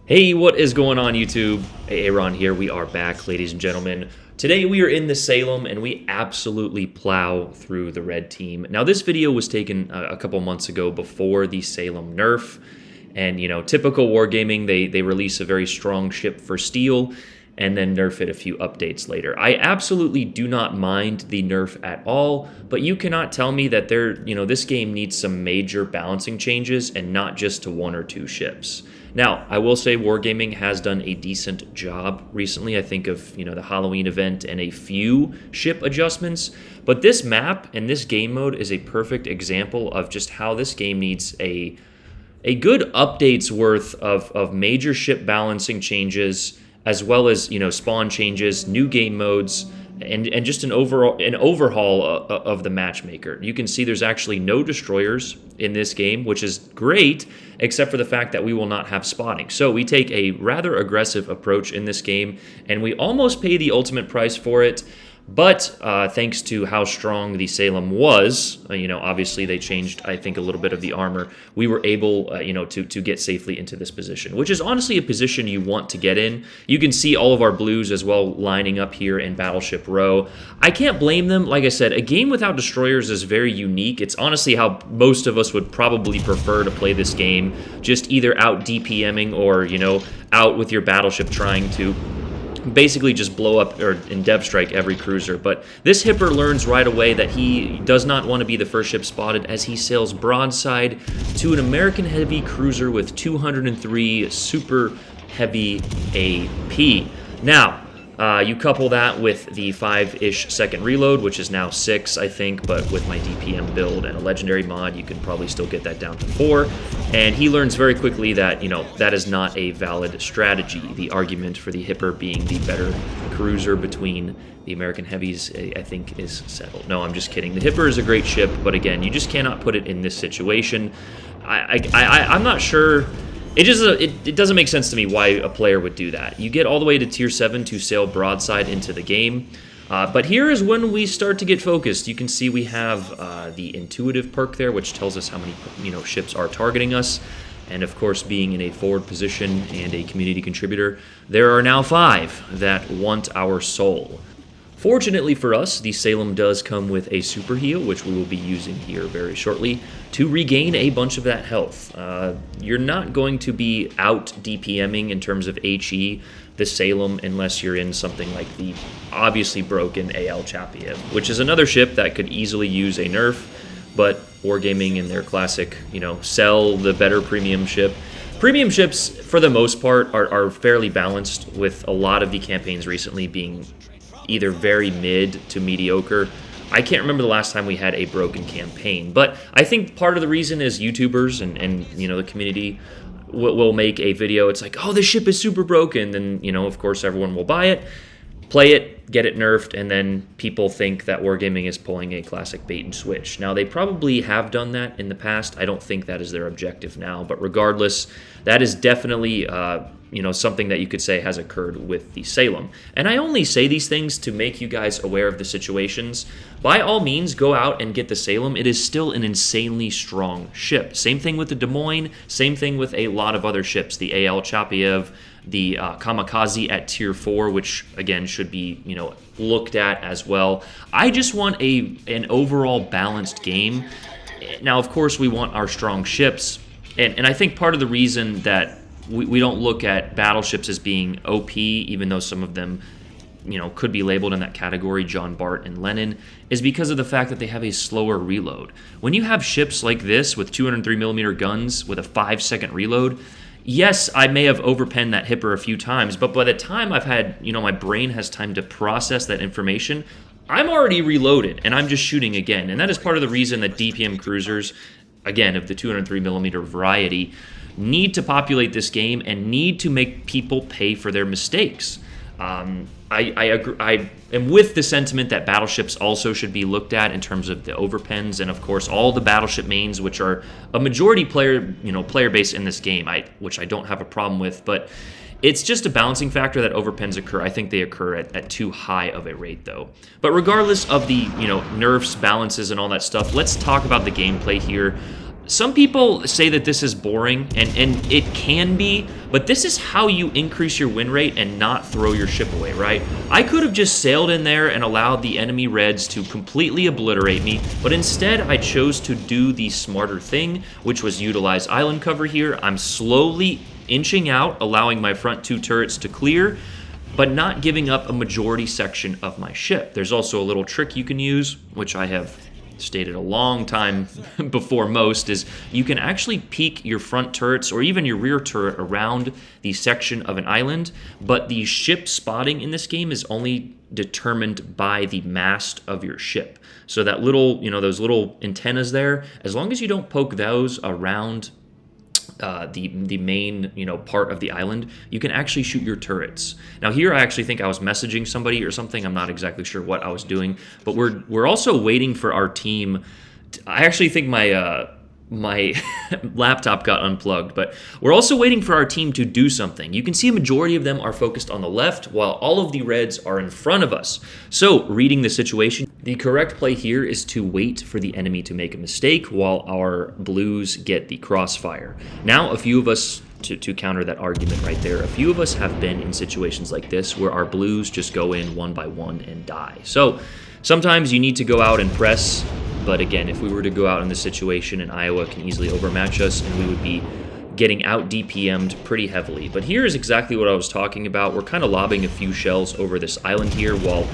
Hey, what is going on, YouTube? Aaron here. We are back, ladies and gentlemen. Today we are in the Salem, and we absolutely plow through the red team. Now, this video was taken a couple months ago before the Salem nerf, and typical wargaming, they release a very strong ship for steel, and then nerf it a few updates later. I absolutely do not mind the nerf at all, but you cannot tell me that this game needs some major balancing changes and not just to one or two ships. Now, I will say Wargaming has done a decent job recently. I think of, the Halloween event and a few ship adjustments, but this map and this game mode is a perfect example of just how this game needs a good update's worth of major ship balancing changes, as well as spawn changes, new game modes, and just an overhaul of the matchmaker. You can see there's actually no destroyers in this game, which is great, except for the fact that we will not have spotting. So we take a rather aggressive approach in this game, and we almost pay the ultimate price for it. But thanks to how strong the Salem was, obviously they changed, I think, a little bit of the armor. We were able, to get safely into this position, which is honestly a position you want to get in. You can see all of our blues as well lining up here in Battleship Row. I can't blame them. Like I said, a game without destroyers is very unique. It's honestly how most of us would probably prefer to play this game, just either out DPMing or, out with your battleship trying to basically just blow up or in depth strike every cruiser. But this Hipper learns right away that he does not want to be the first ship spotted, as he sails broadside to an American heavy cruiser with 203 super heavy AP. Now, you couple that with the 5-ish second reload, which is now 6, I think, but with my DPM build and a legendary mod, you can probably still get that down to 4. And he learns very quickly that, that is not a valid strategy. The argument for the Hipper being the better cruiser between the American heavies, I think, is settled. No, I'm just kidding. The Hipper is a great ship, but again, you just cannot put it in this situation. I'm not sure. It doesn't make sense to me why a player would do that. You get all the way to tier 7 to sail broadside into the game. But here is when we start to get focused. You can see we have the intuitive perk there, which tells us how many ships are targeting us. And of course, being in a forward position and a community contributor, there are now 5 that want our soul. Fortunately for us, the Salem does come with a super heal, which we will be using here very shortly, to regain a bunch of that health. You're not going to be out DPMing in terms of HE the Salem unless you're in something like the obviously broken AL Chapiev, which is another ship that could easily use a nerf, but Wargaming in their classic, sell the better premium ship. Premium ships, for the most part, are fairly balanced, with a lot of the campaigns recently being either very mid to mediocre. I can't remember the last time we had a broken campaign, but I think part of the reason is YouTubers and the community will make a video. It's like, oh, this ship is super broken. Then, of course, everyone will buy it, play it, get it nerfed, and then people think that Wargaming is pulling a classic bait and switch. Now, they probably have done that in the past. I don't think that is their objective now, but regardless, that is definitely something that you could say has occurred with the Salem. And I only say these things to make you guys aware of the situations. By all means, go out and get the Salem. It is still an insanely strong ship. Same thing with the Des Moines, same thing with a lot of other ships, the AL Chapiev, the Kamikaze at tier 4, which again should be looked at as well. I just want an overall balanced game. Now, of course, we want our strong ships, and I think part of the reason that we don't look at battleships as being OP, even though some of them could be labeled in that category, John Bart and Lenin, is because of the fact that they have a slower reload. When you have ships like this with 203mm guns with a 5-second reload, yes, I may have overpenned that Hipper a few times, but by the time I've had, my brain has time to process that information, I'm already reloaded, and I'm just shooting again. And that is part of the reason that DPM cruisers, again, of the 203mm variety, need to populate this game and need to make people pay for their mistakes. I agree. I am with the sentiment that battleships also should be looked at in terms of the overpens, and of course all the battleship mains, which are a majority player base in this game, which I don't have a problem with, but it's just a balancing factor that overpens occur. I think they occur at too high of a rate, though. But regardless of the nerfs, balances, and all that stuff, let's talk about the gameplay here. Some people say that this is boring, and it can be, but this is how you increase your win rate and not throw your ship away, right? I could have just sailed in there and allowed the enemy reds to completely obliterate me, but instead I chose to do the smarter thing, which was utilize island cover here. I'm slowly inching out, allowing my front 2 turrets to clear, but not giving up a majority section of my ship. There's also a little trick you can use, which I have stated a long time before most, is you can actually peek your front turrets or even your rear turret around the section of an island, but the ship spotting in this game is only determined by the mast of your ship. So that little, those little antennas there, as long as you don't poke those around the main part of the island, you can actually shoot your turrets. Now here I actually think I was messaging somebody or something. I'm not exactly sure what I was doing, but we're also waiting for our team. I actually think my laptop got unplugged, but we're also waiting for our team to do something. You can see a majority of them are focused on the left, while all of the reds are in front of us. So, reading the situation, the correct play here is to wait for the enemy to make a mistake while our blues get the crossfire. Now, a few of us, to counter that argument right there, a few of us have been in situations like this where our blues just go in one by one and die. So, sometimes you need to go out and press. But again, if we were to go out in this situation, and Iowa can easily overmatch us, and we would be getting out DPM'd pretty heavily. But here is exactly what I was talking about. We're kind of lobbing a few shells over this island here while,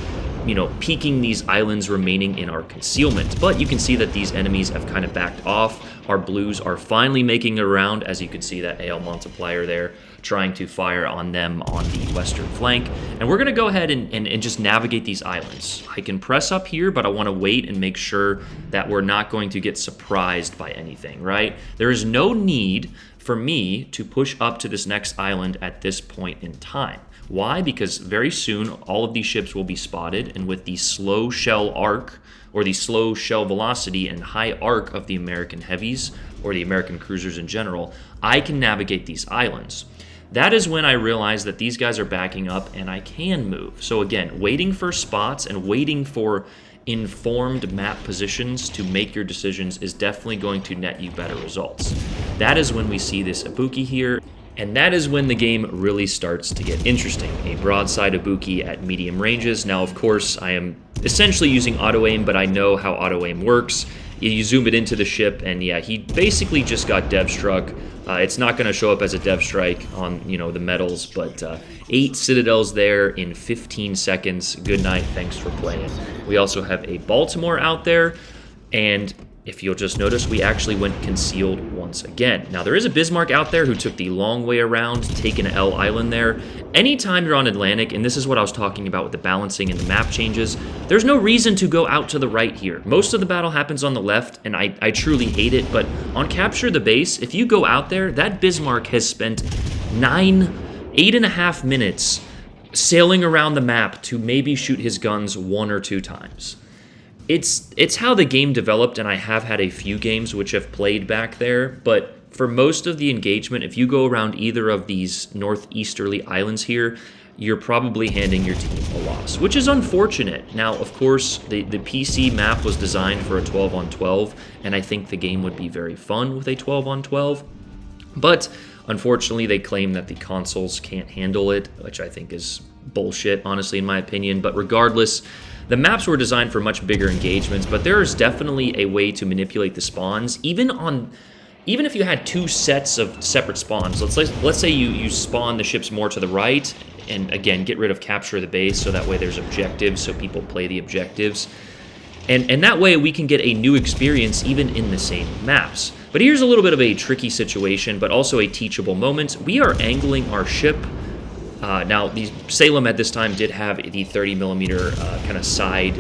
peeking these islands remaining in our concealment. But you can see that these enemies have kind of backed off. Our blues are finally making it around, as you can see that AL multiplier there, trying to fire on them on the western flank. And we're going to go ahead and just navigate these islands. I can press up here, but I want to wait and make sure that we're not going to get surprised by anything, right? There is no need for me to push up to this next island at this point in time. Why? Because very soon all of these ships will be spotted, and with the slow shell arc, or the slow shell velocity and high arc of the American heavies, or the American cruisers in general, I can navigate these islands. That is when I realize that these guys are backing up and I can move. So again, waiting for spots and waiting for informed map positions to make your decisions is definitely going to net you better results. That is when we see this Ibuki here, and that is when the game really starts to get interesting. A broadside Ibuki at medium ranges. Now, of course, I am essentially using auto-aim, but I know how auto-aim works. You zoom it into the ship, and yeah, he basically just got dev struck. It's not going to show up as a dev strike on the medals, but 8 citadels there in 15 seconds. Good night, thanks for playing. We also have a Baltimore out there, and if you'll just notice, we actually went concealed once again. Now, there is a Bismarck out there who took the long way around, taking L Island there. Anytime you're on Atlantic, and this is what I was talking about with the balancing and the map changes, there's no reason to go out to the right here. Most of the battle happens on the left, and I truly hate it, but on Capture the Base, if you go out there, that Bismarck has spent 8.5 minutes sailing around the map to maybe shoot his guns 1 or 2 times. It's how the game developed, and I have had a few games which have played back there, but for most of the engagement, if you go around either of these northeasterly islands here, you're probably handing your team a loss, which is unfortunate. Now, of course, the PC map was designed for a 12-on-12, and I think the game would be very fun with a 12-on-12, but unfortunately, they claim that the consoles can't handle it, which I think is bullshit, honestly, in my opinion. But regardless, the maps were designed for much bigger engagements, but there is definitely a way to manipulate the spawns, even if you had 2 sets of separate spawns. Let's say you spawn the ships more to the right, and again, get rid of Capture the Base, so that way there's objectives, so people play the objectives. And that way we can get a new experience even in the same maps. But here's a little bit of a tricky situation, but also a teachable moment. We are angling our ship. Now, the Salem at this time did have the 30mm kind of side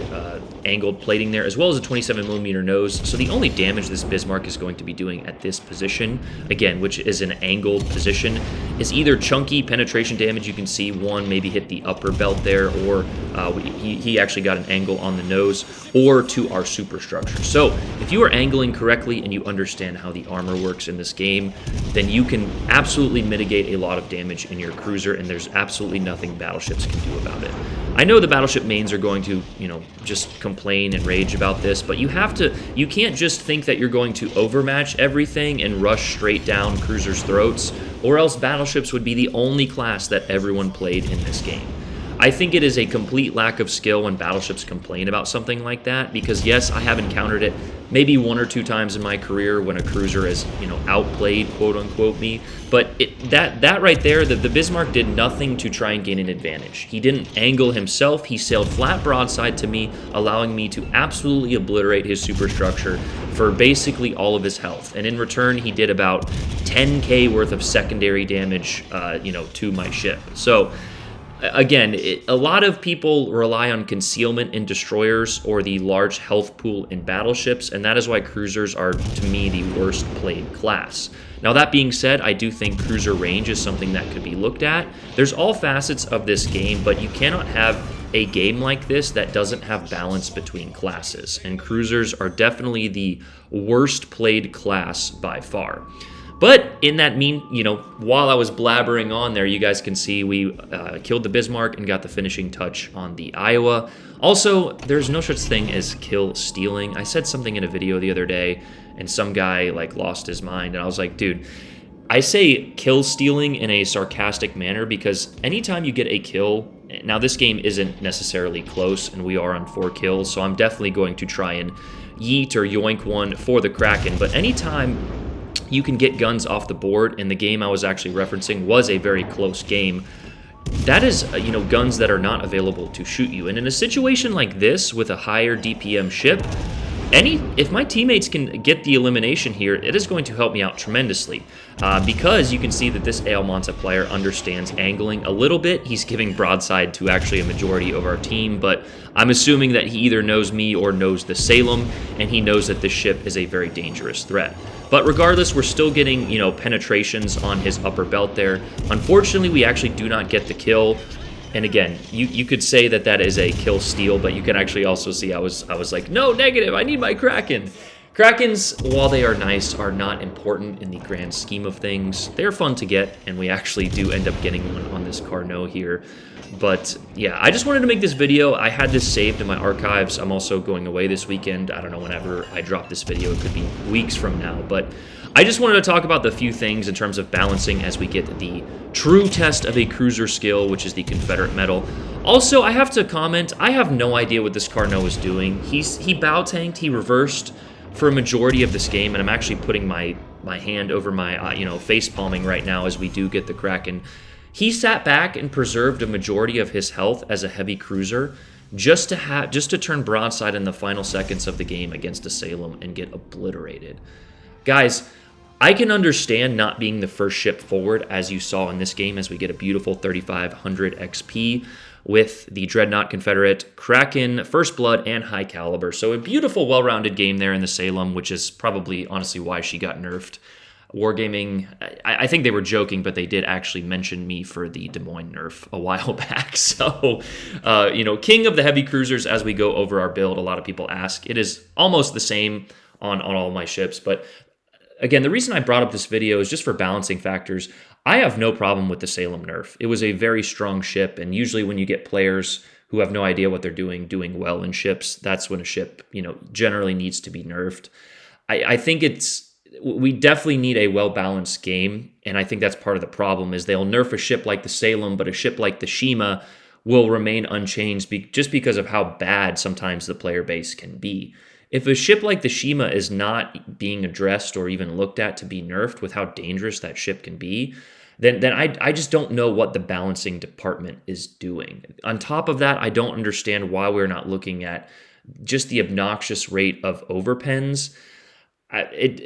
angled plating there, as well as a 27mm nose. So the only damage this Bismarck is going to be doing at this position, again, which is an angled position, is either chunky penetration damage. You can see one maybe hit the upper belt there, or he actually got an angle on the nose, or to our superstructure. So if you are angling correctly and you understand how the armor works in this game, then you can absolutely mitigate a lot of damage in your cruiser, and there's absolutely nothing battleships can do about it. I know the battleship mains are going to, just complain and rage about this, but you can't just think that you're going to overmatch everything and rush straight down cruisers' throats, or else battleships would be the only class that everyone played in this game. I think it is a complete lack of skill when battleships complain about something like that, because yes, I have encountered it maybe 1 or 2 times in my career when a cruiser has, outplayed, quote unquote, me. But that right there, the Bismarck did nothing to try and gain an advantage. He didn't angle himself. He sailed flat broadside to me, allowing me to absolutely obliterate his superstructure for basically all of his health. And in return, he did about 10k worth of secondary damage, to my ship. So again, a lot of people rely on concealment in destroyers or the large health pool in battleships, and that is why cruisers are, to me, the worst played class. Now, that being said, I do think cruiser range is something that could be looked at. There's all facets of this game, but you cannot have a game like this that doesn't have balance between classes, and cruisers are definitely the worst played class by far. But in that while I was blabbering on there, you guys can see we killed the Bismarck and got the finishing touch on the Iowa. Also, there's no such thing as kill stealing. I said something in a video the other day, and some guy lost his mind, and I was like, dude, I say kill stealing in a sarcastic manner because anytime you get a kill, now this game isn't necessarily close, and we are on 4 kills, so I'm definitely going to try and yeet or yoink one for the Kraken, but anytime you can get guns off the board, and the game I was actually referencing was a very close game, that is, guns that are not available to shoot you. And in a situation like this with a higher DPM ship, if my teammates can get the elimination here, it is going to help me out tremendously. Because you can see that this Aelmonta player understands angling a little bit. He's giving broadside to actually a majority of our team, but I'm assuming that he either knows me or knows the Salem, and he knows that this ship is a very dangerous threat. But regardless, we're still getting, penetrations on his upper belt there. Unfortunately, we actually do not get the kill. And again, you could say that is a kill steal, but you can actually also see I was like, no, negative, I need my Kraken. Krakens, while they are nice, are not important in the grand scheme of things. They're fun to get, and we actually do end up getting one on this Carnot here. But yeah, I just wanted to make this video. I had this saved in my archives. I'm also going away this weekend. I don't know whenever I drop this video. It could be weeks from now. But I just wanted to talk about the few things in terms of balancing as we get the true test of a cruiser skill, which is the Confederate medal. Also, I have to comment, I have no idea what this Carnot is doing. He bow tanked, he reversed for a majority of this game, and I'm actually putting my hand over my face palming right now as we do get the Kraken. He sat back and preserved a majority of his health as a heavy cruiser just to turn broadside in the final seconds of the game against a Salem and get obliterated. Guys, I can understand not being the first ship forward, as you saw in this game, as we get a beautiful 3,500 XP with the Dreadnought Confederate, Kraken, First Blood, and High Caliber. So a beautiful, well-rounded game there in the Salem, which is probably, honestly, why she got nerfed. Wargaming, I think they were joking, but they did actually mention me for the Des Moines nerf a while back. So, king of the heavy cruisers as we go over our build. A lot of people ask. It is almost the same on all my ships, but again, the reason I brought up this video is just for balancing factors. I have no problem with the Salem nerf. It was a very strong ship, and usually when you get players who have no idea what they're doing well in ships, that's when a ship, generally needs to be nerfed. I think we definitely need a well-balanced game, and I think that's part of the problem is they'll nerf a ship like the Salem, but a ship like the Shima will remain unchanged just because of how bad sometimes the player base can be. If a ship like the Shima is not being addressed or even looked at to be nerfed with how dangerous that ship can be, then I just don't know what the balancing department is doing. On top of that, I don't understand why we're not looking at just the obnoxious rate of overpens.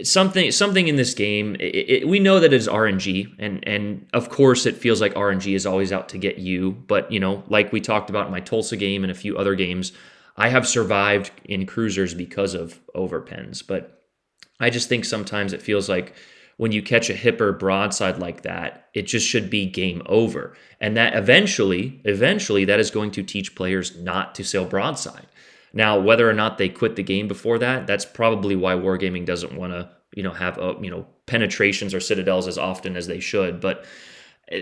Something in this game, we know that it's RNG, and of course it feels like RNG is always out to get you, but like we talked about in my Tulsa game and a few other games, I have survived in cruisers because of overpens, but I just think sometimes it feels like when you catch a hipper broadside like that, it just should be game over. And that eventually that is going to teach players not to sail broadside. Now, whether or not they quit the game before that, that's probably why Wargaming doesn't want to, have penetrations or citadels as often as they should. But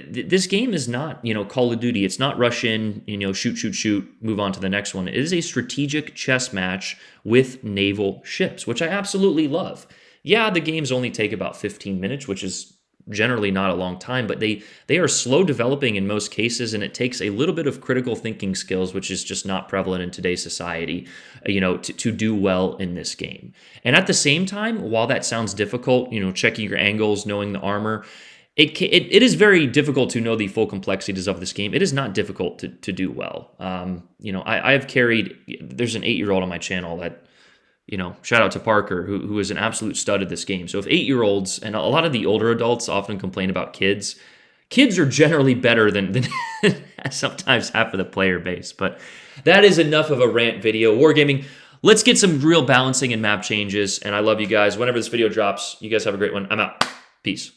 this game is not, Call of Duty. It's not rush in, shoot, move on to the next one. It is a strategic chess match with naval ships, which I absolutely love. Yeah, the games only take about 15 minutes, which is generally not a long time, but they are slow developing in most cases, and it takes a little bit of critical thinking skills, which is just not prevalent in today's society, to do well in this game. And at the same time, while that sounds difficult, checking your angles, knowing the armor, it is very difficult to know the full complexities of this game. It is not difficult to do well. I have carried, there's an 8-year-old on my channel that, shout out to Parker, who is an absolute stud at this game. So if 8-year-olds, and a lot of the older adults often complain about kids are generally better than sometimes half of the player base. But that is enough of a rant video. Wargaming, let's get some real balancing and map changes. And I love you guys. Whenever this video drops, you guys have a great one. I'm out. Peace.